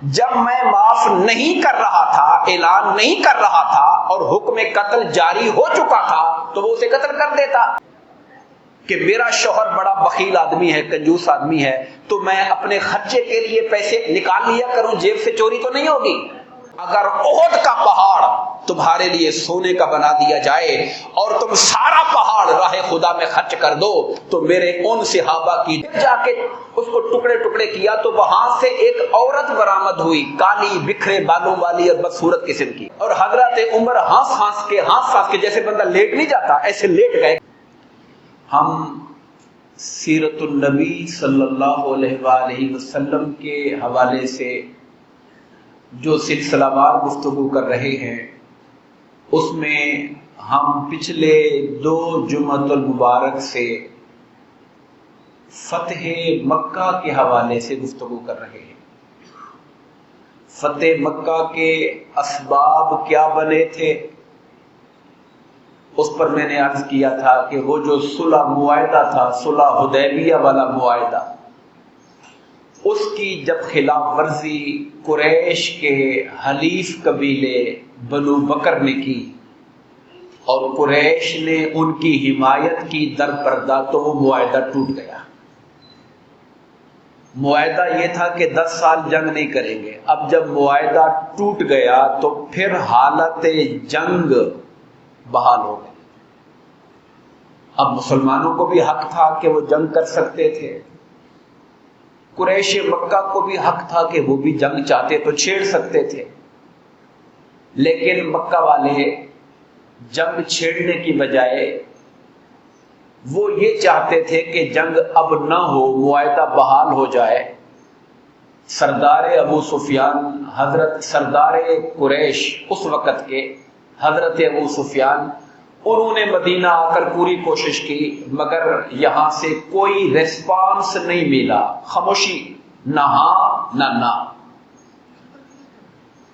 جب میں معاف نہیں کر رہا تھا، اعلان نہیں کر رہا تھا اور حکم قتل جاری ہو چکا تھا تو وہ اسے قتل کر دیتا. کہ میرا شوہر بڑا بخیل آدمی ہے، کنجوس آدمی ہے، تو میں اپنے خرچے کے لیے پیسے نکال لیا کروں، جیب سے چوری تو نہیں ہوگی. اگر احد کا پہاڑ تمہارے لیے سونے کا بنا دیا جائے اور تم سارا پہاڑ راہ خدا میں خرچ کر دو تو میرے ان صحابہ کی جا کے اس کو ٹکڑے ٹکڑے کیا تو وہاں سے ایک عورت برآمد ہوئی، کالی بکھرے بالوں والی اور بدصورت قسم کی، اور حضرت عمر ہانس ہانس کے جیسے بندہ لیٹ نہیں جاتا ایسے لیٹ گئے. ہم سیرت النبی صلی اللہ علیہ وآلہ وسلم کے حوالے سے جو سلسلہ وار گفتگو کر رہے ہیں اس میں ہم پچھلے 2 جمعۃ المبارک سے فتح مکہ کے حوالے سے گفتگو کر رہے ہیں. فتح مکہ کے اسباب کیا بنے تھے اس پر میں نے عرض کیا تھا کہ وہ جو صلح معاہدہ تھا، صلح حدیبیہ والا معاہدہ، اس کی جب خلاف ورزی قریش کے حلیف قبیلے بنو بکر نے کی اور قریش نے ان کی حمایت کی در پردہ تو وہ معاہدہ ٹوٹ گیا. معاہدہ یہ تھا کہ 10 سال جنگ نہیں کریں گے. اب جب معاہدہ ٹوٹ گیا تو پھر حالت جنگ بحال ہو گئی. اب مسلمانوں کو بھی حق تھا کہ وہ جنگ کر سکتے تھے، قریش مکہ کو بھی حق تھا کہ وہ بھی جنگ چاہتے تو چھیڑ سکتے تھے، لیکن مکہ والے جنگ چھیڑنے کی بجائے وہ یہ چاہتے تھے کہ جنگ اب نہ ہو، معاہدہ بحال ہو جائے. سردار ابو سفیان، حضرت سردار قریش اس وقت کے حضرت ابو سفیان، انہوں نے مدینہ آ کر پوری کوشش کی مگر یہاں سے کوئی ریسپانس نہیں ملا، خاموشی، نہ ہاں نہ نہ.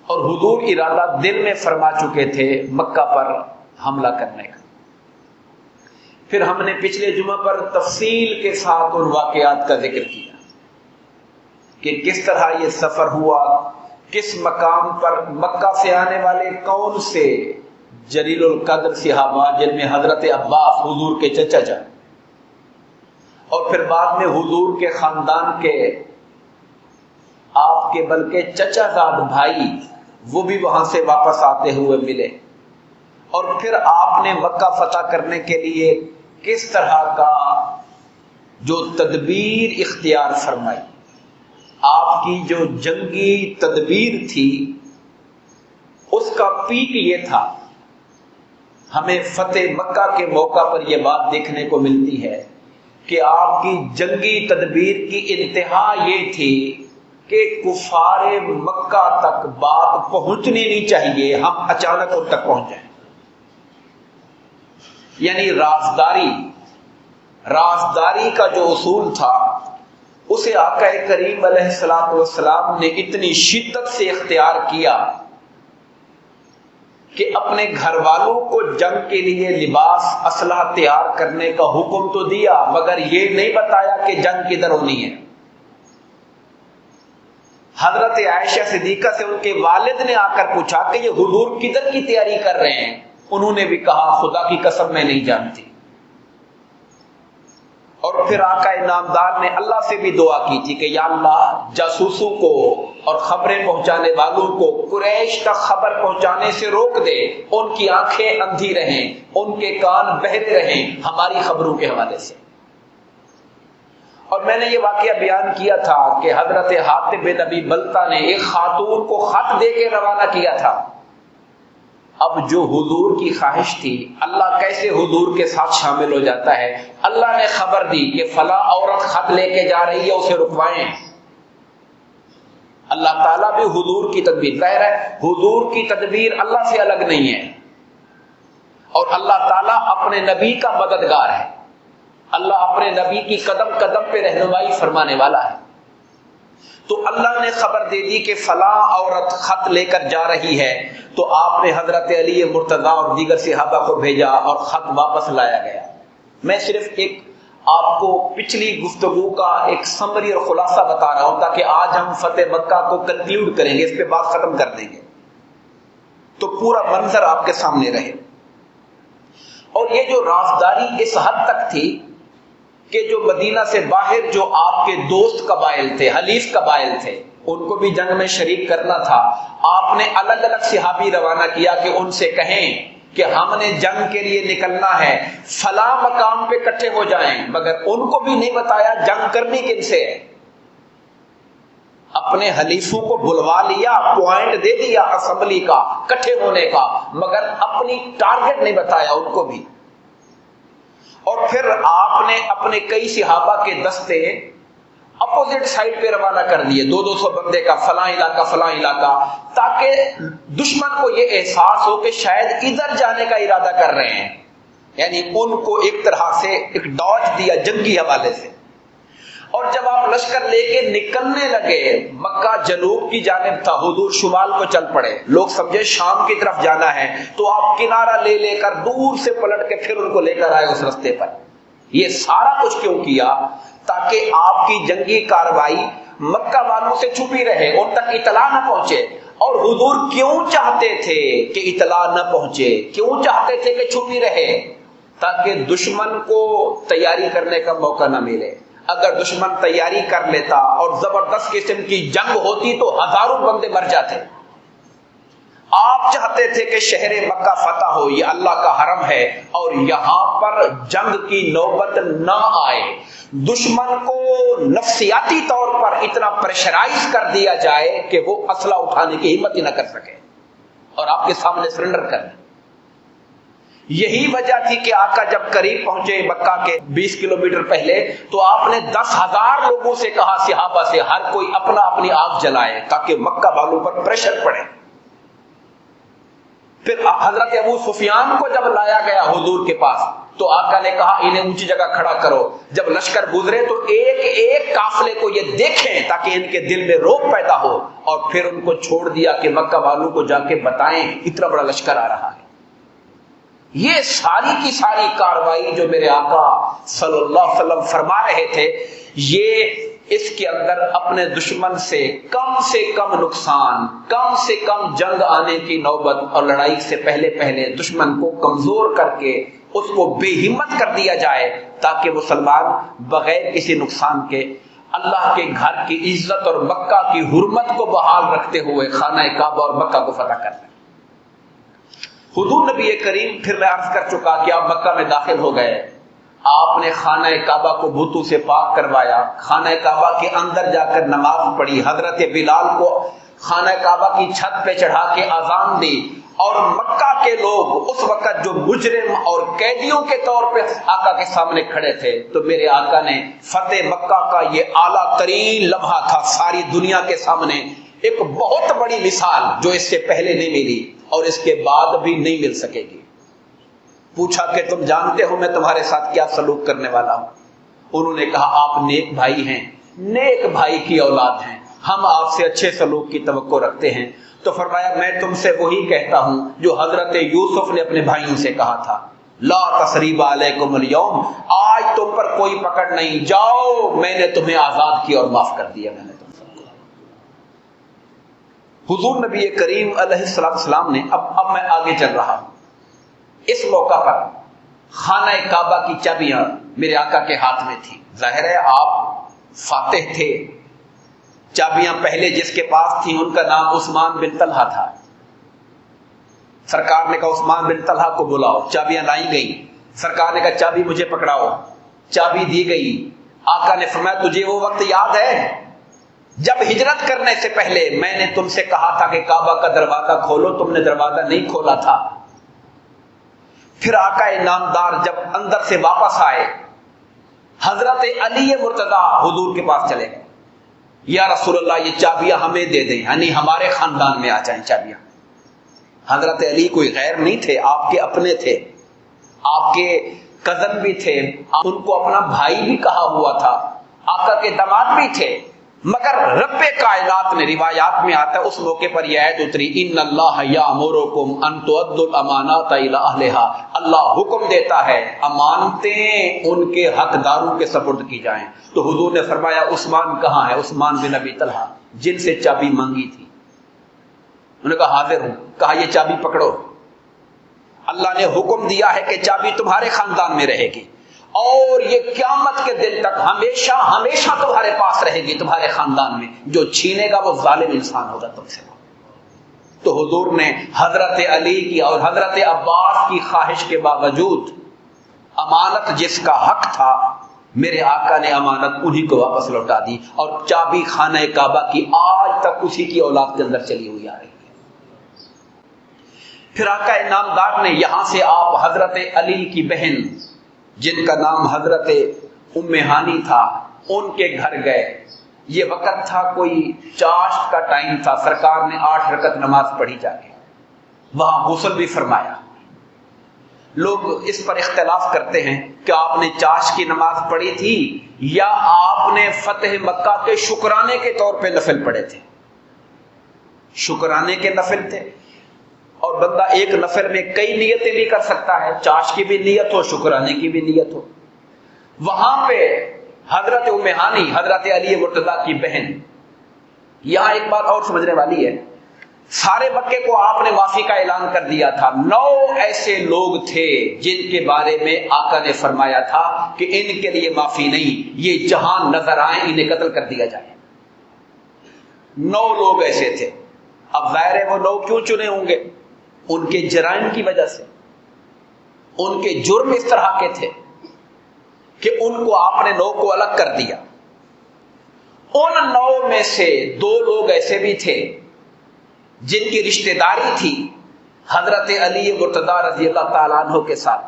اور حضور ارادہ دل میں فرما چکے تھے مکہ پر حملہ کرنے کا. پھر ہم نے پچھلے جمعہ پر تفصیل کے ساتھ ان واقعات کا ذکر کیا کہ کس طرح یہ سفر ہوا، کس مقام پر مکہ سے آنے والے کون سے جلیل القدر صحابہ جن میں حضرت عباس حضور کے چچا جان اور پھر بعد میں حضور کے خاندان کے آپ کے بلکہ چچا زاد بھائی وہ بھی وہاں سے واپس آتے ہوئے ملے، اور پھر آپ نے مکہ فتح کرنے کے لیے کس طرح کا جو تدبیر اختیار فرمائی. آپ کی جو جنگی تدبیر تھی اس کا پیک یہ تھا. ہمیں فتح مکہ کے موقع پر یہ بات دیکھنے کو ملتی ہے کہ آپ کی جنگی تدبیر کی انتہا یہ تھی کہ کفار مکہ تک بات پہنچنی نہیں چاہیے، ہم اچانک ان تک پہنچ جائیں. یعنی رازداری کا جو اصول تھا اسے آقا کریم علیہ الصلوۃ والسلام نے اتنی شدت سے اختیار کیا کہ اپنے گھر والوں کو جنگ کے لیے لباس اسلحہ تیار کرنے کا حکم تو دیا مگر یہ نہیں بتایا کہ جنگ کدھر ہونی ہے. حضرت عائشہ صدیقہ سے ان کے والد نے آ کر پوچھا کہ یہ حضور کدھر کی تیاری کر رہے ہیں؟ انہوں نے بھی کہا خدا کی قسم میں نہیں جانتی. اور پھر آقا انعامدار نے اللہ سے بھی دعا کی تھی کہ یا اللہ جاسوسوں کو اور خبریں پہنچانے والوں کو قریش کا خبر پہنچانے سے روک دے، ان کی آنکھیں اندھی رہیں، ان کے کان بہرے رہیں ہماری خبروں کے حوالے سے. اور میں نے یہ واقعہ بیان کیا تھا کہ حضرت حاتب بن ابی بلتہ نے ایک خاتون کو خط دے کے روانہ کیا تھا. اب جو حضور کی خواہش تھی، اللہ کیسے حضور کے ساتھ شامل ہو جاتا ہے، اللہ نے خبر دی کہ فلاں عورت خط لے کے جا رہی ہے، اسے رکوائیں. اللہ تعالیٰ بھی حضور کی تدبیر، ظاہر ہے حضور کی تدبیر اللہ سے الگ نہیں ہے، اور اللہ تعالیٰ اپنے نبی کا مددگار ہے. اللہ اپنے نبی کی قدم قدم پہ رہنمائی فرمانے والا ہے. تو اللہ نے خبر دے دی کہ فلاں عورت خط لے کر جا رہی ہے، تو آپ نے حضرت علی مرتضیٰ اور دیگر صحابہ کو بھیجا اور خط واپس لایا گیا. میں صرف ایک آپ کو پچھلی گفتگو کا ایک سمری اور خلاصہ بتا رہا ہوں تاکہ آج ہم فتح مکہ کو کنکلیوڈ کریں گے، اس پہ بات ختم کر دیں گے تو پورا منظر آپ کے سامنے رہے۔ اور یہ جو رازداری اس حد تک تھی کہ جو مدینہ سے باہر جو آپ کے دوست قبائل تھے، حلیف قبائل تھے، ان کو بھی جنگ میں شریک کرنا تھا۔ آپ نے الگ الگ صحابی روانہ کیا کہ ان سے کہیں کہ ہم نے جنگ کے لیے نکلنا ہے، فلاں مقام پہ اکٹھے ہو جائیں، مگر ان کو بھی نہیں بتایا جنگ کرنی کن سے ہے۔ اپنے حلیفوں کو بلوا لیا، پوائنٹ دے دیا اسمبلی کا اکٹھے ہونے کا، مگر اپنی ٹارگٹ نہیں بتایا ان کو بھی۔ اور پھر آپ نے اپنے کئی صحابہ کے دستے اپوزٹ سائڈ پہ روانہ کر دیے، 200 بندے کا، فلاں علاقہ، تاکہ دشمن کو یہ احساس ہو کہ شاید ادھر جانے کا ارادہ کر رہے ہیں، یعنی ان کو ایک طرح سے ایک ڈاج دیا جنگی حوالے سے۔ اور جب آپ لشکر لے کے نکلنے لگے، مکہ جنوب کی جانب تھا، حضور شمال کو چل پڑے، لوگ سمجھے شام کی طرف جانا ہے، تو آپ کنارہ لے کر دور سے پلٹ کے پھر ان کو لے کر آئے اس رستے پر۔ یہ سارا کچھ کیوں کیا؟ تاکہ آپ کی جنگی کارروائی مکہ والوں سے چھپی رہے، ان تک اطلاع نہ پہنچے۔ اور حضور کیوں چاہتے تھے کہ اطلاع نہ پہنچے، کیوں چاہتے تھے کہ چھپی رہے؟ تاکہ دشمن کو تیاری کرنے کا موقع نہ ملے۔ اگر دشمن تیاری کر لیتا اور زبردست قسم کی جنگ ہوتی تو ہزاروں بندے مر جاتے۔ آپ چاہتے تھے کہ شہر مکہ فتح ہو، یہ اللہ کا حرم ہے، اور یہاں پر جنگ کی نوبت نہ آئے، دشمن کو نفسیاتی طور پر اتنا پریشرائز کر دیا جائے کہ وہ اسلحہ اٹھانے کی ہمت ہی نہ کر سکے اور آپ کے سامنے سرنڈر کر دیں۔ یہی وجہ تھی کہ آقا جب قریب پہنچے مکہ کے 20 کلومیٹر پہلے تو آپ نے 10,000 لوگوں سے کہا، صحابہ سے، ہر کوئی اپنا اپنی آگ جلائے تاکہ مکہ والوں پر پریشر پڑے۔ پھر حضرت ابو سفیان کو جب لایا گیا حضور کے پاس تو آقا نے کہا انہیں اونچی جگہ کھڑا کرو، جب لشکر گزرے تو ایک ایک قافلے کو یہ دیکھیں تاکہ ان کے دل میں روب پیدا ہو، اور پھر ان کو چھوڑ دیا کہ مکہ والوں کو جا کے بتائیں اتنا بڑا لشکر آ رہا ہے۔ یہ ساری کی ساری کاروائی جو میرے آقا صلی اللہ علیہ وسلم فرما رہے تھے، یہ اس کے اندر اپنے دشمن سے کم نقصان، کم سے کم جنگ آنے کی نوبت اور لڑائی سے پہلے دشمن کو کمزور کر کے اس کو بے ہمت کر دیا جائے تاکہ مسلمان بغیر کسی نقصان کے اللہ کے گھر کی عزت اور مکہ کی حرمت کو بحال رکھتے ہوئے خانہ کعبہ اور مکہ کو فتح کر دیں۔ حضور نبی کریم، پھر میں عرض کر چکا کہ آپ مکہ میں داخل ہو گئے، آپ نے خانہ کعبہ کو بتوں سے پاک کروایا، خانہ کعبہ کے اندر جا کر نماز پڑھی، حضرت بلال کو خانہ کعبہ کی چھت پہ چڑھا کے اذان دی، اور مکہ کے لوگ اس وقت جو مجرم اور قیدیوں کے طور پہ آقا کے سامنے کھڑے تھے، تو میرے آقا نے فتح مکہ کا یہ اعلیٰ ترین لمحہ تھا ساری دنیا کے سامنے، ایک بہت بڑی مثال جو اس سے پہلے نہیں ملی اور اس کے بعد بھی نہیں مل سکے گی۔ پوچھا کہ تم جانتے ہو میں تمہارے ساتھ کیا سلوک کرنے والا ہوں؟ انہوں نے کہا آپ نیک بھائی ہیں، نیک بھائی کی اولاد ہیں، ہم آپ سے اچھے سلوک کی توقع رکھتے ہیں۔ تو فرمایا میں تم سے وہی کہتا ہوں جو حضرت یوسف نے اپنے بھائیوں سے کہا تھا، لا تثریب علیکم اليوم، آج تم پر کوئی پکڑ نہیں، جاؤ میں نے تمہیں آزاد کیا اور معاف کر دیا میں نے تم سب کو۔ حضور نبی کریم علیہ السلام نے اب میں آگے چل رہا ہوں، اس موقع پر خانہ کعبہ کی چابیاں میرے آقا کے ہاتھ میں تھی، ظاہر ہے آپ فاتح تھے، چابیاں پہلے جس کے پاس تھیں ان کا نام عثمان بن طلحہ تھا۔ سرکار نے کہا عثمان بن طلحہ کو بلاؤ، چابیاں لائی گئی، سرکار نے کہا چابی مجھے پکڑاؤ، چابی دی گئی۔ آقا نے فرمایا تجھے وہ وقت یاد ہے جب ہجرت کرنے سے پہلے میں نے تم سے کہا تھا کہ کعبہ کا دروازہ کھولو، تم نے دروازہ نہیں کھولا تھا۔ پھر آقا نامدار جب اندر سے واپس آئے، حضرت علی مرتضیٰ حضور کے پاس چلے گئے، یا رسول اللہ یہ چابیاں ہمیں دے دیں، یعنی ہمارے خاندان میں آ جائیں چابیاں۔ حضرت علی کوئی غیر نہیں تھے، آپ کے اپنے تھے، آپ کے کزن بھی تھے، ان کو اپنا بھائی بھی کہا ہوا تھا، آقا کے داماد بھی تھے، مگر رب کائنات نے، روایات میں آتا ہے اس موقع پر یہ آیت اتری، ان اللہ یامرکم ان تؤدوا الامانات الی اہلها، اللہ حکم دیتا ہے امانتیں ان کے حقداروں کے سپرد کی جائیں۔ تو حضور نے فرمایا عثمان کہاں ہے؟ عثمان بن ابی طلحہ جن سے چابی مانگی تھی، انہوں نے کہا حاضر ہوں۔ کہا یہ چابی پکڑو، اللہ نے حکم دیا ہے کہ چابی تمہارے خاندان میں رہے گی اور یہ قیامت کے دن تک ہمیشہ ہمیشہ تمہارے پاس رہے گی، تمہارے خاندان میں۔ جو چھینے گا وہ ظالم انسان ہوگا تم سے۔ تو حضور نے حضرت علی کی اور حضرت عباس کی خواہش کے باوجود امانت جس کا حق تھا، میرے آقا نے امانت انہی کو واپس لوٹا دی، اور چابی خانہ کعبہ کی آج تک اسی کی اولاد کے اندر چلی ہوئی آ رہی ہے۔ پھر آقا انعامدار نے یہاں سے آپ حضرت علی کی بہن جن کا نام حضرت ام ہانی تھا، ان کے گھر گئے۔ یہ وقت تھا کوئی چاشت کا ٹائم تھا، سرکار نے 8 رکعت نماز پڑھی جا کے، وہاں غسل بھی فرمایا۔ لوگ اس پر اختلاف کرتے ہیں کہ آپ نے چاشت کی نماز پڑھی تھی یا آپ نے فتح مکہ کے شکرانے کے طور پہ نفل پڑھے تھے۔ شکرانے کے نفل تھے، اور بندہ ایک نفل میں کئی نیتیں بھی کر سکتا ہے، چاشت کی بھی نیت ہو، شکرانے کی بھی نیت ہو۔ وہاں پہ حضرت ام ہانی حضرت علی مرتضیٰ کی بہن، یہاں ایک بات اور سمجھنے والی ہے، سارے مکے کو آپ نے معافی کا اعلان کر دیا تھا۔ 9 ایسے لوگ تھے جن کے بارے میں آقا نے فرمایا تھا کہ ان کے لیے معافی نہیں، یہ جہاں نظر آئیں انہیں قتل کر دیا جائے۔ 9 لوگ ایسے تھے۔ اب ظاہر ہے وہ 9 کیوں چنے ہوں گے؟ ان کے جرائم کی وجہ سے، ان کے جرم اس طرح کے تھے کہ ان کو آپ نے 9 کو الگ کر دیا۔ ان 9 میں سے 2 لوگ ایسے بھی تھے جن کی رشتہ داری تھی حضرت علی مرتضیٰ رضی اللہ تعالیٰ عنہ کے ساتھ،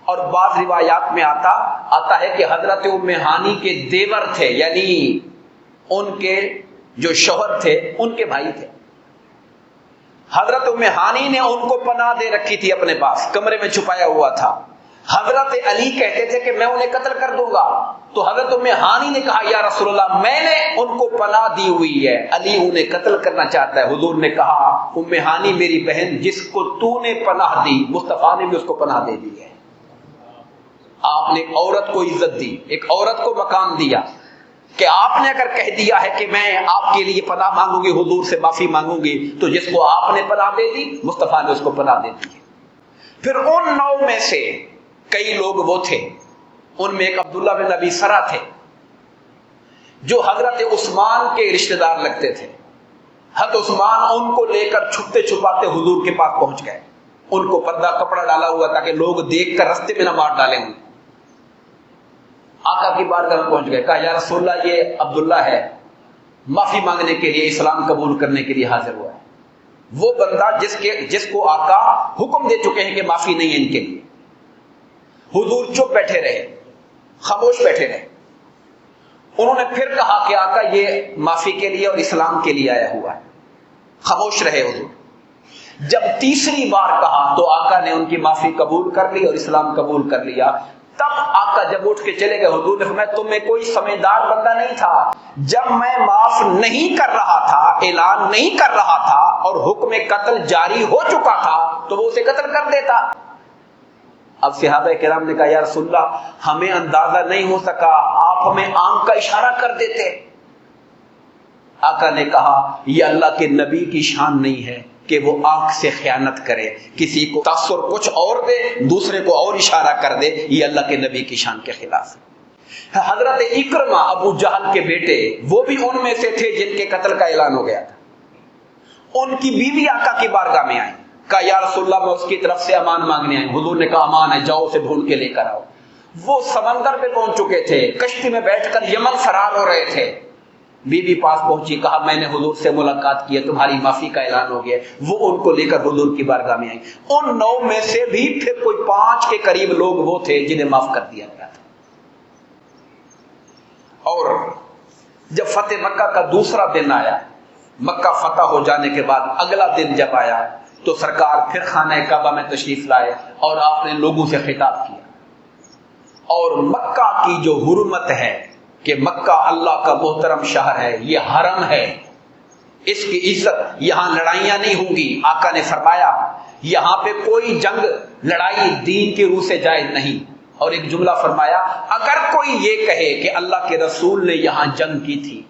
اور بعض روایات میں آتا ہے کہ حضرت ام ہانی کے دیور تھے، یعنی ان کے جو شوہر تھے ان کے بھائی تھے۔ حضرت ام ہانی نے ان کو پناہ دے رکھی تھی، اپنے پاس کمرے میں چھپایا ہوا تھا۔ حضرت علی کہتے تھے کہ میں انہیں قتل کر دوں گا، تو حضرت ام ہانی نے کہا یا رسول اللہ میں نے ان کو پناہ دی ہوئی ہے، علی انہیں قتل کرنا چاہتا ہے۔ حضور نے کہا ام ہانی میری بہن، جس کو تو نے پناہ دی مصطفیٰ نے بھی اس کو پناہ دے دی ہے۔ آپ نے ایک عورت کو عزت دی، ایک عورت کو مقام دیا کہ آپ نے اگر کہہ دیا ہے کہ میں آپ کے لیے پناہ مانگوں گی، حضور سے معافی مانگوں گی، تو جس کو آپ نے پناہ دے دی مصطفیٰ نے اس کو پناہ دے دی۔ پھر ان 9 میں سے کئی لوگ وہ تھے، ان میں ایک عبداللہ بن ابی سرا تھے جو حضرت عثمان کے رشتہ دار لگتے تھے۔ حضرت عثمان ان کو لے کر چھپتے چھپاتے حضور کے پاس پہنچ گئے، ان کو پردہ کپڑا ڈالا ہوا تھا کہ لوگ دیکھ کر رستے میں نہ مار ڈالیں انہیں۔ آقا کی بارگاہ میں پہنچ گئے، کہا یا رسول اللہ یہ عبداللہ ہے، معافی مانگنے کے لیے، اسلام قبول کرنے کے لیے حاضر ہوا ہے۔ وہ بندہ جس کو آقا حکم دے چکے ہیں کہ معافی نہیں ہے ان کے لیے۔ حضور چپ بیٹھے رہے، خاموش بیٹھے رہے۔ انہوں نے پھر کہا کہ آقا یہ معافی کے لیے اور اسلام کے لیے آیا ہوا ہے۔ خاموش رہے حضور۔ جب تیسری بار کہا تو آقا نے ان کی معافی قبول کر لی اور اسلام قبول کر لیا۔ تب آقا جب اٹھ کے چلے گئے، حضور نے فرمایا تم میں کوئی سمجھدار بندہ نہیں تھا، جب میں معاف نہیں کر رہا تھا، اعلان نہیں کر رہا تھا اور حکم قتل جاری ہو چکا تھا تو وہ اسے قتل کر دیتا۔ اب صحابہ کرام نے کہا یا رسول اللہ ہمیں اندازہ نہیں ہو سکا، آپ ہمیں آنکھ کا اشارہ کر دیتے۔ آقا نے کہا یہ اللہ کے نبی کی شان نہیں ہے کہ وہ آنکھ سے خیانت کرے، کسی کو تاثر کچھ اور دے دوسرے کو اور اشارہ کر دے، یہ اللہ کے نبی کی شان کے خلاف ہے۔ حضرت اکرمہ ابو جہل کے بیٹے، وہ بھی ان میں سے تھے جن کے قتل کا اعلان ہو گیا تھا۔ ان کی بیوی آقا کی بارگاہ میں آئی، کہا یا رسول اللہ میں اس کی طرف سے امان مانگنے آئی۔ حضور نے کہا امان ہے، جاؤ اسے ڈھونڈ کے لے کر آؤ۔ وہ سمندر پہ پہنچ چکے تھے، کشتی میں بیٹھ کر یمن فرار ہو رہے تھے۔ بی بی پاس پہنچی، کہا میں نے حضور سے ملاقات کی ہے، تمہاری معافی کا اعلان ہو گیا۔ وہ ان کو لے کر حضور کی بارگاہ میں آئی۔ ان 9 میں سے بھی پھر کوئی 5 کے قریب لوگ وہ تھے جنہیں معاف کر دیا گیا تھا۔ اور جب فتح مکہ کا دوسرا دن آیا، مکہ فتح ہو جانے کے بعد اگلا دن جب آیا تو سرکار پھر خانہ کعبہ میں تشریف لائے اور آپ نے لوگوں سے خطاب کیا، اور مکہ کی جو حرمت ہے کہ مکہ اللہ کا محترم شہر ہے، یہ حرم ہے، اس کی عزت، یہاں لڑائیاں نہیں ہوں گی۔ آقا نے فرمایا یہاں پہ کوئی جنگ لڑائی دین کی روح سے جائز نہیں۔ اور ایک جملہ فرمایا اگر کوئی یہ کہے کہ اللہ کے رسول نے یہاں جنگ کی تھی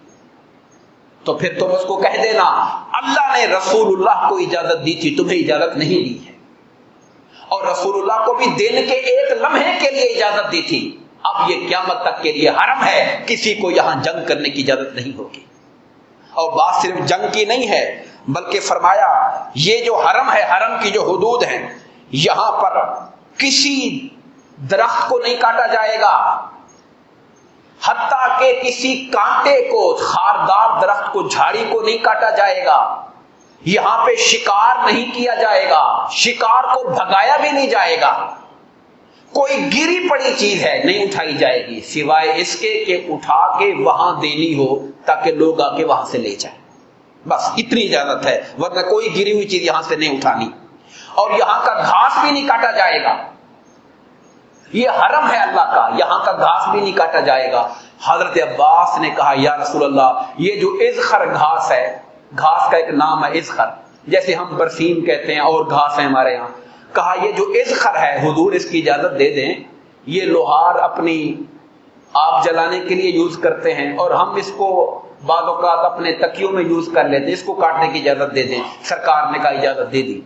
تو پھر تم اس کو کہہ دینا اللہ نے رسول اللہ کو اجازت دی تھی، تمہیں اجازت نہیں دی ہے، اور رسول اللہ کو بھی دن کے ایک لمحے کے لیے اجازت دی تھی، اب یہ قیامت تک کے لیے حرم ہے، کسی کو یہاں جنگ کرنے کی اجازت نہیں ہوگی۔ اور بات صرف جنگ کی نہیں ہے بلکہ فرمایا یہ جو حرم ہے، حرم کی جو حدود ہیں، یہاں پر کسی درخت کو نہیں کاٹا جائے گا، حتیٰ کہ کسی کانٹے کو، خاردار درخت کو، جھاڑی کو نہیں کاٹا جائے گا، یہاں پہ شکار نہیں کیا جائے گا، شکار کو بھگایا بھی نہیں جائے گا، کوئی گری پڑی چیز ہے نہیں اٹھائی جائے گی سوائے اس کے کہ اٹھا کے وہاں دینی ہو تاکہ لوگ آ کے وہاں سے لے جائیں، بس اتنی اجازت ہے، ورنہ کوئی گری ہوئی چیز یہاں سے نہیں اٹھانی، اور یہاں کا گھاس بھی نہیں کاٹا جائے گا، یہ حرم ہے اللہ کا، یہاں کا گھاس بھی نہیں کاٹا جائے گا۔ حضرت عباس نے کہا یا رسول اللہ یہ جو اذخر گھاس ہے، گھاس کا ایک نام ہے اذخر، جیسے ہم برسیم کہتے ہیں اور گھاس ہے ہمارے یہاں، کہا یہ جو اذخر ہے حضور اس کی اجازت دے دیں، یہ لوہار اپنی آگ جلانے کے لیے یوز کرتے ہیں اور ہم اس کو بعض اوقات اپنے تکیوں میں یوز کر لیتے ہیں، اس کو کاٹنے کی اجازت دے دیں۔ سرکار نے کہا اجازت دے دی۔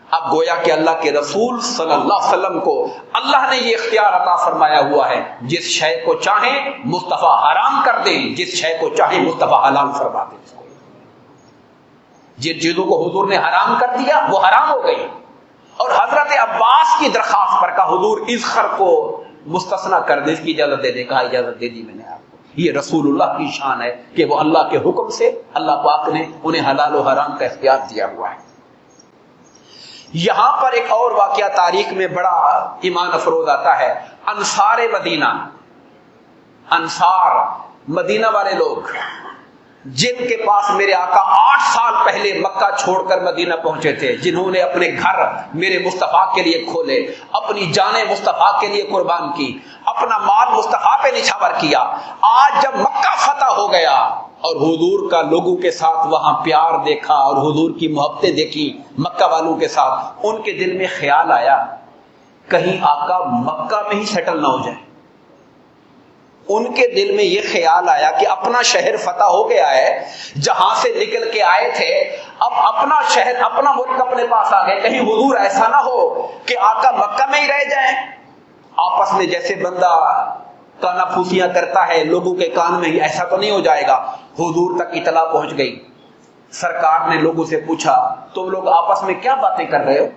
اب گویا کہ اللہ کے رسول صلی اللہ علیہ وسلم کو اللہ نے یہ اختیار عطا فرمایا ہوا ہے، جس شے کو چاہیں مصطفیٰ حرام کر دیں، جس شے کو چاہیں مصطفیٰ حلال فرما دیں۔ جن چیزوں کو حضور نے حرام کر دیا وہ حرام ہو گئی، اور حضرت عباس کی درخواست پر کہا حضور اذخر کو مستثنا کر دے، اس کی اجازت دے دے، کہا اجازت دے دی میں نے آپ کو۔ یہ رسول اللہ کی شان ہے کہ وہ اللہ کے حکم سے اللہ پاک نے انہیں حلال و حرام کا اختیار دیا ہوا ہے۔ یہاں پر ایک اور واقعہ تاریخ میں بڑا ایمان افروز آتا ہے۔ انصار مدینہ، انصار مدینہ والے لوگ جن کے پاس میرے آقا 8 سال پہلے مکہ چھوڑ کر مدینہ پہنچے تھے، جنہوں نے اپنے گھر میرے مصطفیٰ کے لیے کھولے، اپنی جانیں مصطفیٰ کے لیے قربان کی، اپنا مال مصطفیٰ پہ نچھاور کیا، آج جب مکہ فتح ہو گیا اور حضور کا لوگوں کے ساتھ وہاں پیار دیکھا اور حضور کی محبتیں دیکھی مکہ والوں کے ساتھ، ان کے دل میں خیال آیا کہیں آقا مکہ میں ہی سیٹل نہ ہو جائے۔ ان کے دل میں یہ خیال آیا کہ اپنا شہر فتح ہو گیا ہے، جہاں سے نکل کے آئے تھے، اب اپنا شہر اپنا ملک اپنے پاس آ گئے، کہیں حضور ایسا نہ ہو کہ آقا مکہ میں ہی رہ جائیں۔ آپس میں جیسے بندہ کانا پھوسیاں کرتا ہے لوگوں کے کان میں، ایسا تو نہیں ہو جائے گا۔ حضور تک اطلاع پہنچ گئی، سرکار نے لوگوں سے پوچھا تم لوگ آپس میں کیا باتیں کر رہے ہو؟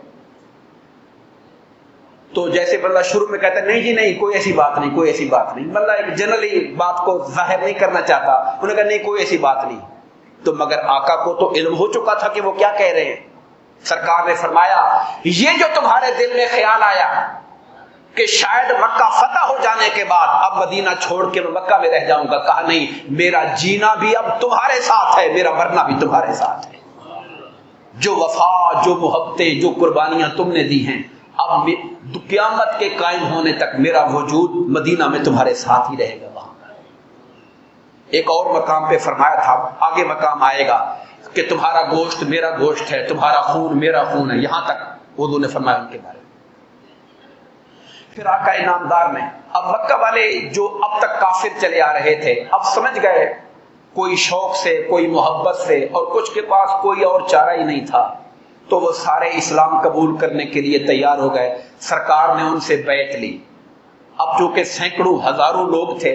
تو جیسے بندہ شروع میں کہتا ہے نہیں جی نہیں کوئی ایسی بات نہیں، کوئی ایسی بات نہیں، بندہ ایک جنرلی بات کو ظاہر نہیں کرنا چاہتا، انہوں نے کہا نہیں کوئی ایسی بات نہیں۔ تو مگر آقا کو تو علم ہو چکا تھا کہ وہ کیا کہہ رہے ہیں۔ سرکار نے فرمایا یہ جو تمہارے دل میں خیال آیا کہ شاید مکہ فتح ہو جانے کے بعد اب مدینہ چھوڑ کے میں مکہ میں رہ جاؤں گا، کہا نہیں، میرا جینا بھی اب تمہارے ساتھ ہے، میرا مرنا بھی تمہارے ساتھ ہے۔ جو وفا، جو محبتیں، جو قربانیاں تم نے دی ہیں، اب قیامت کے قائم ہونے تک میرا وجود مدینہ میں تمہارے ساتھ ہی رہے گا۔ وہاں ایک اور مقام پہ فرمایا تھا، آگے مقام آئے گا کہ تمہارا گوشت میرا گوشت ہے، تمہارا خون میرا خون ہے، یہاں تک حضور نے فرمایا ان کے بارے میں۔ پھر آقا انعامدار نے، اب مکہ والے جو اب تک کافر چلے آ رہے تھے اب سمجھ گئے، کوئی شوق سے، کوئی محبت سے، اور کچھ کے پاس کوئی اور چارہ ہی نہیں تھا، تو وہ سارے اسلام قبول کرنے کے لیے تیار ہو گئے۔ سرکار نے ان سے بیعت لی۔ اب جو کہ سینکڑوں ہزاروں لوگ تھے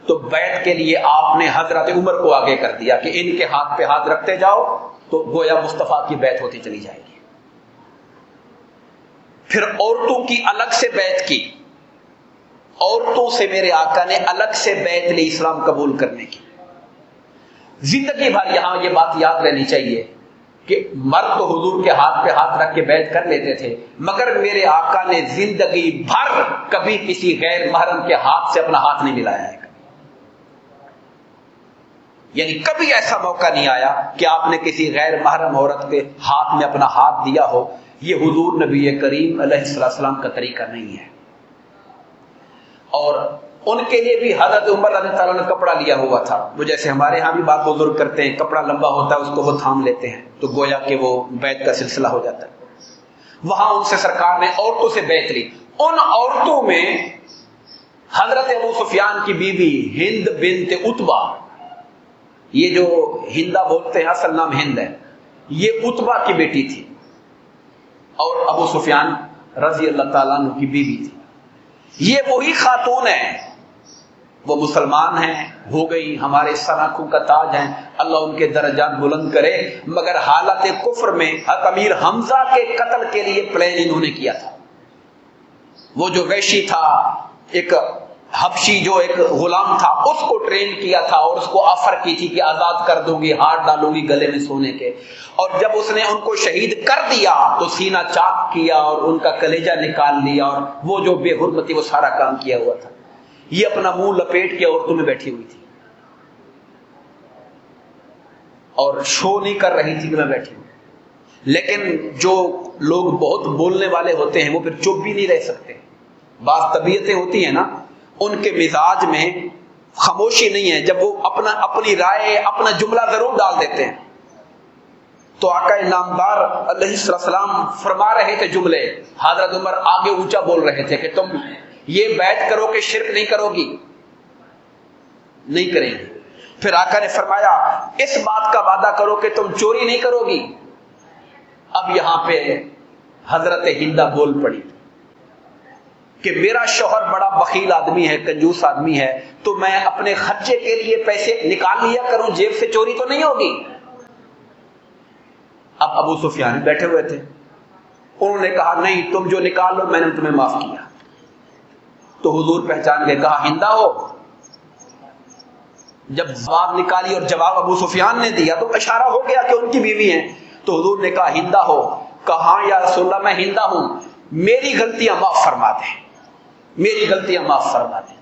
تو بیعت کے لیے آپ نے حضرت عمر کو آگے کر دیا کہ ان کے ہاتھ پہ ہاتھ رکھتے جاؤ تو گویا مصطفیٰ کی بیعت ہوتی چلی جائے گی۔ پھر عورتوں کی الگ سے بیعت کی، عورتوں سے میرے آقا نے الگ سے بیعت لی اسلام قبول کرنے کی۔ زندگی بھر یہاں یہ بات یاد رہنی چاہیے کہ مرد تو حضور کے ہاتھ پہ ہاتھ رکھ کے بیعت کر لیتے تھے، مگر میرے آقا نے زندگی بھر کبھی کسی غیر محرم کے ہاتھ سے اپنا ہاتھ نہیں ملایا ہے۔ یعنی کبھی ایسا موقع نہیں آیا کہ آپ نے کسی غیر محرم عورت کے ہاتھ میں اپنا ہاتھ دیا ہو۔ یہ حضور نبی کریم علیہ السلام کا طریقہ نہیں ہے۔ اور ان کے لیے بھی حضرت عمر رضی اللہ تعالیٰ نے کپڑا لیا ہوا تھا. وہ جیسے ہمارے ہاں بھی بات بزرگ کرتے ہیں، کپڑا لمبا ہوتا ہے اس کو وہ تھام لیتے ہیں تو گویا کہ وہ بیعت کا سلسلہ ہو جاتا ہے. وہاں ان سے سرکار نے عورتوں سے بیعت لی. ان عورتوں میں حضرت ابو سفیان کی بیوی ہند بنت عتبہ، یہ جو ہندا بولتے ہیں اصل نام ہند ہے، یہ عتبہ کی بیٹی تھی اور ابو سفیان رضی اللہ تعالیٰ عنہ کی بیوی تھی. یہ وہی خاتون ہیں، وہ مسلمان ہیں، ہو گئی، ہمارے سر کا تاج ہیں، اللہ ان کے درجات بلند کرے، مگر حالت کفر میں امیر حمزہ کے قتل کے لیے پلان انہوں نے کیا تھا. وہ جو وحشی تھا، ایک حبشی جو ایک غلام تھا، اس کو ٹرین کیا تھا اور اس کو آفر کی تھی کہ آزاد کر دوں گی، ہاتھ ڈالوں گی گلے میں سونے کے. اور جب اس نے ان کو شہید کر دیا تو سینہ چاک کیا اور ان کا کلیجہ نکال لیا اور وہ جو بے حرمتی وہ سارا کام کیا ہوا تھا. یہ اپنا منہ لپیٹ کے عورتوں میں بیٹھی ہوئی تھی اور شو نہیں کر رہی تھی کہ میں بیٹھی ہوں. لیکن جو لوگ بہت بولنے والے ہوتے ہیں وہ پھر چپ بھی نہیں رہ سکتے. بعض طبیعتیں ہوتی ہیں نا، ان کے مزاج میں خاموشی نہیں ہے، جب وہ اپنی رائے اپنا جملہ ضرور ڈال دیتے ہیں. تو آقا نامدار علیہ السلام فرما رہے تھے جملے، حضرت عمر آگے اونچا بول رہے تھے کہ تم یہ بیعت کرو کہ شرک نہیں کرو گی. نہیں کریں گے. پھر آقا نے فرمایا اس بات کا وعدہ کرو کہ تم چوری نہیں کرو گی. اب یہاں پہ حضرت ہندا بول پڑی کہ میرا شوہر بڑا بخیل آدمی ہے، کنجوس آدمی ہے، تو میں اپنے خرچے کے لیے پیسے نکال لیا کروں، جیب سے چوری تو نہیں ہوگی. اب ابو سفیان بیٹھے ہوئے تھے، انہوں نے کہا نہیں، تم جو نکال لو میں نے تمہیں معاف کیا. تو حضور پہچان گئے، کہا ہندا ہو. جب جواب نکالی اور جواب ابو سفیان نے دیا تو اشارہ ہو گیا کہ ان کی بیوی ہیں. تو حضور نے کہا ہندا ہو. کہا یا رسول اللہ میں ہندا ہوں، میری غلطیاں معاف فرما دیں، میری غلطیاں معاف فرما دیں.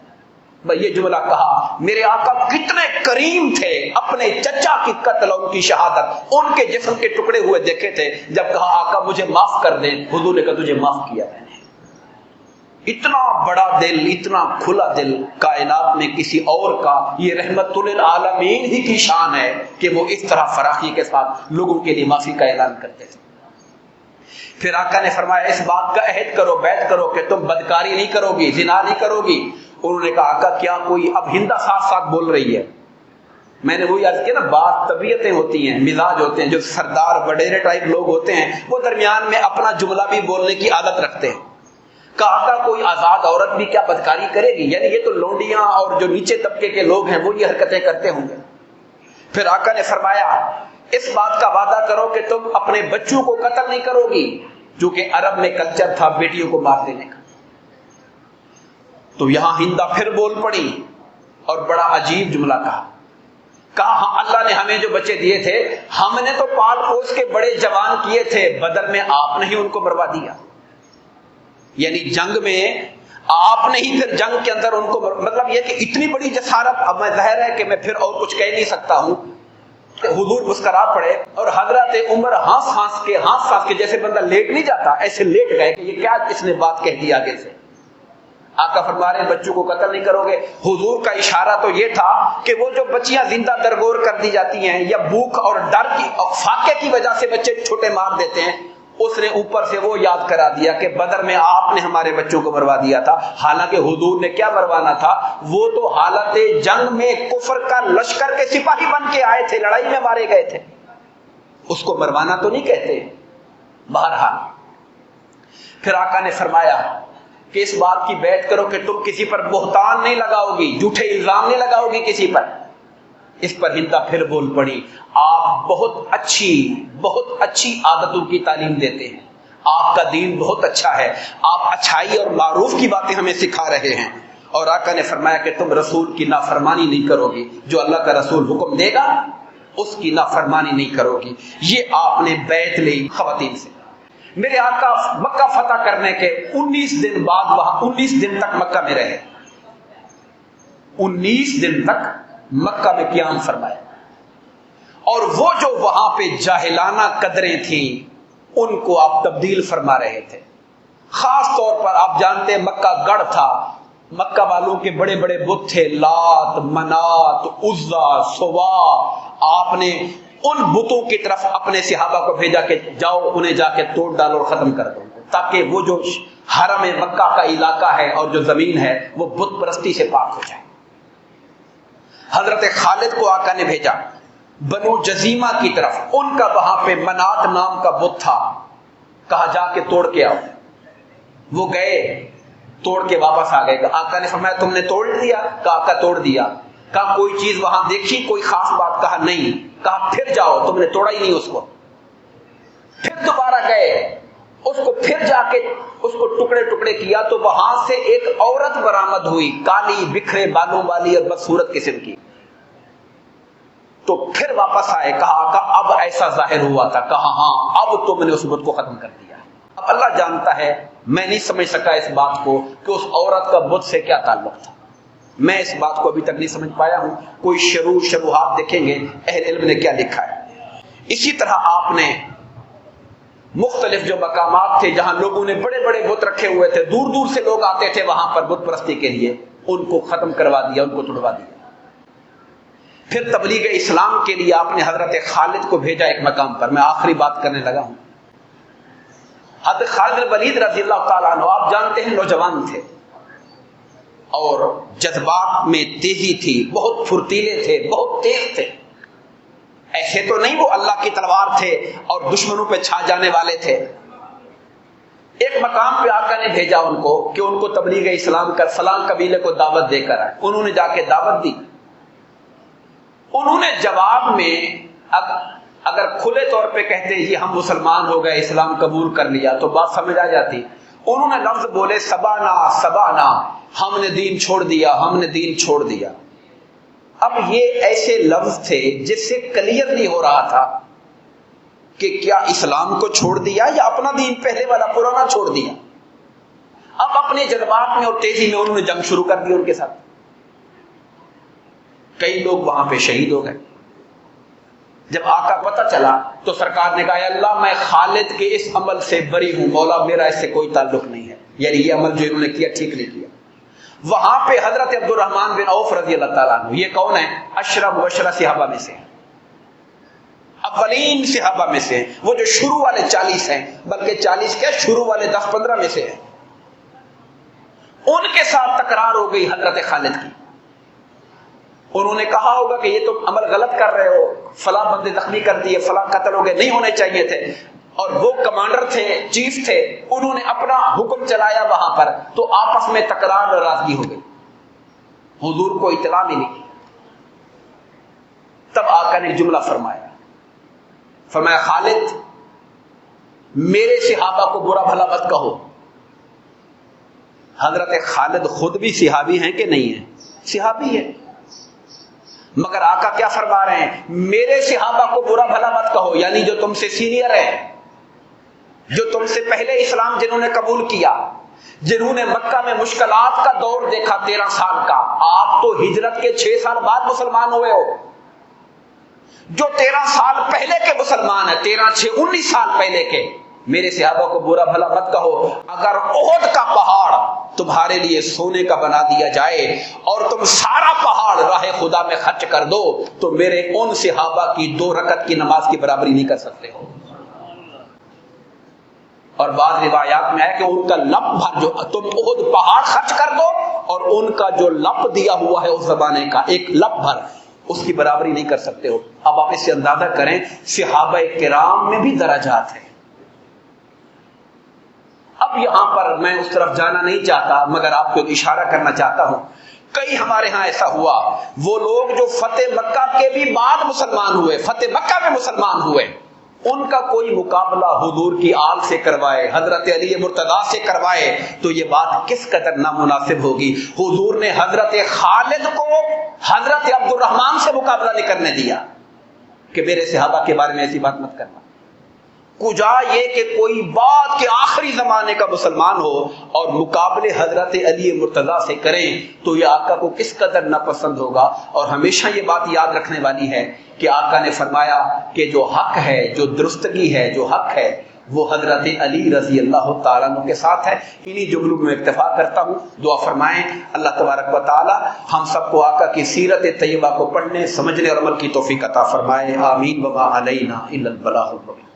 بھائی یہ جملہ کہا، میرے آقا کتنے کریم تھے، اپنے چچا کی قتل اور ان کی شہادت، ان کے جسم کے ٹکڑے ہوئے دیکھے تھے. جب کہا آقا مجھے معاف کر دیں، حضور نے کہا تجھے معاف کیا میں نے. اتنا بڑا دل، اتنا کھلا دل کائنات میں کسی اور کا، یہ رحمت للعالمین ہی کی شان ہے کہ وہ اس طرح فراخی کے ساتھ لوگوں کے لیے معافی کا اعلان کرتے تھے. پھر آقا نے فرمایا اس بات کا عہد کرو، بیعت کرو کہ تم بدکاری نہیں کرو گی، زنا نہیں کرو گی. انہوں نے کہا آقا کیا کوئی، اب ہندا ساتھ ساتھ بول رہی ہے. میں نے وہی عرض کیا نا، بعض طبیعتیں ہوتی ہیں، مزاج ہوتے ہیں، جو سردار وڈیرے ٹائپ لوگ ہوتے ہیں وہ درمیان میں اپنا جملہ بھی بولنے کی عادت رکھتے ہیں. کہا آقا کوئی آزاد عورت بھی کیا بدکاری کرے گی؟ یعنی یہ تو لونڈیاں اور جو نیچے طبقے کے لوگ ہیں وہ یہ حرکتیں کرتے ہوں گے. پھر آقا نے فرمایا اس بات کا وعدہ کرو کہ تم اپنے بچوں کو قتل نہیں کرو گی، جو کہ عرب میں کلچر تھا بیٹیوں کو مار دینے کا. تو یہاں ہندا پھر بول پڑی اور بڑا عجیب جملہ کہا ہاں اللہ نے ہمیں جو بچے دیے تھے ہم نے تو پال پوس کے بڑے جوان کیے تھے، بدر میں آپ نے ہی ان کو مروا دیا. یعنی جنگ میں آپ نے ہی پھر جنگ کے اندر ان کو، مطلب یہ کہ اتنی بڑی جسارت. اب میں ظاہر ہے کہ میں پھر اور کچھ کہہ نہیں سکتا ہوں. حضور مسکرا پڑے اور حضرت عمر ہانس کے جیسے بندہ لیٹ نہیں جاتا ایسے لیٹ گئے کہ یہ کیا اس نے بات کہہ دی آگے سے. آقا فرما رہے بچوں کو قتل نہیں کرو گے. حضور کا اشارہ تو یہ تھا کہ وہ جو بچیاں زندہ درگور کر دی جاتی ہیں یا بھوک اور ڈر کی فاقے کی وجہ سے بچے چھوٹے مار دیتے ہیں، اس نے اوپر سے وہ یاد کرا دیا کہ بدر میں آپ نے ہمارے بچوں کو مروا دیا تھا. حالانکہ حضور نے کیا مروانا تھا، وہ تو حالت جنگ میں کفر کا لشکر کے سپاہی بن کے آئے تھے، لڑائی میں مارے گئے تھے، اس کو مروانا تو نہیں کہتے. بہرحال پھر آقا نے فرمایا کہ اس بات کی بیعت کرو کہ تم کسی پر بہتان نہیں لگاؤ گی، جھوٹے الزام نہیں لگاؤ گی کسی پر. اس پر ہندا پھر بول پڑی آپ بہت اچھی عادتوں کی تعلیم دیتے ہیں، آپ کا دین بہت اچھا ہے، آپ اچھائی اور معروف کی باتیں ہمیں سکھا رہے ہیں. اور آقا نے فرمایا کہ تم رسول کی نافرمانی نہیں کرو گی، جو اللہ کا رسول حکم دے گا اس کی نافرمانی نہیں کرو گی. یہ آپ نے بیعت لی خواتین سے. میرے آقا مکہ فتح کرنے کے 19 دن بعد وہاں 19 دن تک مکہ میں رہے، 19 دن تک مکہ میں قیام فرمایا. اور وہ جو وہاں پہ جاہلانہ قدریں تھیں ان کو آپ تبدیل فرما رہے تھے. خاص طور پر آپ جانتے ہیں مکہ گڑھ تھا، مکہ والوں کے بڑے بڑے بت تھے، لات، منات، عزا، سوا. آپ نے ان بتوں کی طرف اپنے صحابہ کو بھیجا کہ جاؤ انہیں جا کے توڑ ڈالو اور ختم کر دو، تاکہ وہ جو حرم مکہ کا علاقہ ہے اور جو زمین ہے وہ بت پرستی سے پاک ہو جائے. حضرت خالد کو آقا نے بھیجا بنو جزیمہ کی طرف، ان کا وہاں پہ منات نام کا بت تھا، کہا جا کے توڑ کے آؤ. وہ گئے، توڑ کے واپس آ گئے. آقا نے فرمایا تم نے توڑ دیا؟ کہا آقا توڑ دیا. کہا کوئی چیز وہاں دیکھی، کوئی خاص بات؟ کہا نہیں. کہا پھر جاؤ، تم نے توڑا ہی نہیں اس کو. پھر دوبارہ گئے، اس کو پھر جا کے اس کو ٹکڑے ٹکڑے کیا تو وہاں سے ایک عورت برآمد ہوئی، کالی بکھرے بالوں والی اور بدصورت قسم کی. تو پھر واپس آئے، کہا آقا اب ایسا ظاہر ہوا تھا؟ کہا ہاں، اب تم نے اس بت کو ختم کر دیا. اب اللہ جانتا ہے، میں نہیں سمجھ سکا اس بات کو کہ اس عورت کا بت سے کیا تعلق تھا. میں اس بات کو ابھی تک نہیں سمجھ پایا ہوں. کوئی شروحات دیکھیں گے اہل علم نے کیا لکھا ہے. اسی طرح آپ نے مختلف جو مقامات تھے جہاں لوگوں نے بڑے بڑے بت رکھے ہوئے تھے، دور دور سے لوگ آتے تھے وہاں پر بت پرستی کے لیے، ان کو ختم کروا دیا، ان کو توڑوا دیا. پھر تبلیغ اسلام کے لیے آپ نے حضرت خالد کو بھیجا ایک مقام پر. میں آخری بات کرنے لگا ہوں. حضرت خالد بن ولید رضی اللہ تعالیٰ عنہ، آپ جانتے ہیں نوجوان تھے اور جذبات میں تیزی تھی، بہت پھرتیلے تھے، بہت تیز تھے. ایسے تو نہیں وہ اللہ کی تلوار تھے اور دشمنوں پہ چھا جانے والے تھے. ایک مقام پہ آقا نے بھیجا ان کو کہ ان کو تبلیغ اسلام کر فلاں قبیلے کو دعوت دے کر آئے. انہوں نے جا کے دعوت دی. انہوں نے جواب میں اگر کھلے طور پہ کہتے جی ہم مسلمان ہو گئے، اسلام قبول کر لیا تو بات سمجھ آ جاتی. انہوں نے لفظ بولے سبانا سبانا، ہم نے دین چھوڑ دیا، ہم نے دین چھوڑ دیا. اب یہ ایسے لفظ تھے جس سے کلیئر نہیں ہو رہا تھا کہ کیا اسلام کو چھوڑ دیا یا اپنا دین پہلے والا پرانا چھوڑ دیا. اب اپنے جذبات میں اور تیزی میں انہوں نے جنگ شروع کر دی ان کے ساتھ. کئی لوگ وہاں پہ شہید ہو گئے. جب آقا پتہ چلا تو سرکار نے کہا اے اللہ میں خالد کے اس عمل سے بری ہوں، مولا میرا اس سے کوئی تعلق نہیں ہے. یعنی یہ عمل جو انہوں نے کیا ٹھیک نہیں کیا. وہاں پہ حضرت عبد الرحمن بن عوف رضی اللہ تعالیٰ عنہ، یہ کون ہے؟ عشرہ مبشرہ صحابہ میں سے، اولین صحابہ میں سے، وہ جو شروع والے 40 ہیں، بلکہ 40 کیا شروع والے 10-15 میں سے ہیں. ان کے ساتھ تکرار ہو گئی حضرت خالد کی. انہوں نے کہا ہوگا کہ یہ تم عمل غلط کر رہے ہو، فلاں بندے زخمی کر دیے، فلاں قتل ہو گئے، نہیں ہونے چاہیے تھے. اور وہ کمانڈر تھے، چیف تھے، انہوں نے اپنا حکم چلایا وہاں پر، تو آپس میں تکرار ناراضگی ہو گئی. حضور کو اطلاع ملی. تب آقا نے جملہ فرمایا خالد میرے صحابہ کو برا بھلا مت کہو. حضرت خالد خود بھی صحابی ہیں کہ نہیں ہیں؟ صحابی ہیں. مگر آقا کیا فرما رہے ہیں؟ میرے صحابہ کو برا بھلا مت کہو، یعنی جو تم سے سینئر ہیں، جو تم سے پہلے اسلام جنہوں نے قبول کیا، جنہوں نے مکہ میں مشکلات کا دور دیکھا 13 سال کا. آپ تو ہجرت کے 6 سال بعد مسلمان ہوئے ہو. جو 13 سال پہلے کے مسلمان ہیں، 13-6-19 سال پہلے کے، میرے صحابہ کو برا بھلا مت کہو. اگر احد کا پہاڑ تمہارے لیے سونے کا بنا دیا جائے اور تم سارا پہاڑ راہ خدا میں خرچ کر دو تو میرے ان صحابہ کی 2 رکعت کی نماز کی برابری نہیں کر سکتے ہو. اور بعض روایات میں ہے کہ ان کا لپ بھر، جو تم احد پہاڑ خرچ کر دو اور ان کا جو لپ دیا ہوا ہے اس زمانے کا ایک لپ بھر، اس کی برابری نہیں کر سکتے ہو. اب آپ اس سے اندازہ کریں صحابہ کرام میں بھی درجات ہیں. اب یہاں پر میں اس طرف جانا نہیں چاہتا مگر آپ کو اشارہ کرنا چاہتا ہوں. کئی ہمارے ہاں ایسا ہوا، وہ لوگ جو فتح مکہ کے بھی بعد مسلمان ہوئے، فتح مکہ میں مسلمان ہوئے، ان کا کوئی مقابلہ حضور کی آل سے کروائے، حضرت علی مرتضیٰ سے کروائے تو یہ بات کس قدر نامناسب ہوگی. حضور نے حضرت خالد کو حضرت عبد الرحمن سے مقابلہ نہیں کرنے دیا کہ میرے صحابہ کے بارے میں ایسی بات مت کرنا. کجا یہ کہ کوئی بعد کے آخری زمانے کا مسلمان ہو اور مقابلے حضرت علی مرتضیٰ سے کریں تو یہ آقا کو کس قدر ناپسند ہوگا. اور ہمیشہ یہ بات یاد رکھنے والی ہے کہ آقا نے فرمایا کہ جو حق ہے، جو درستگی ہے، جو حق ہے وہ حضرت علی رضی اللہ تعالیٰ عنہ کے ساتھ ہے۔ انہی جملوں میں اکتفا کرتا ہوں، دعا فرمائیں اللہ تبارک و تعالی ہم سب کو آقا کی سیرت طیبہ کو پڑھنے، سمجھنے اور عمل کی توفیق عطا فرمائے، آمین۔ وما علینا الا البلاغ المبین۔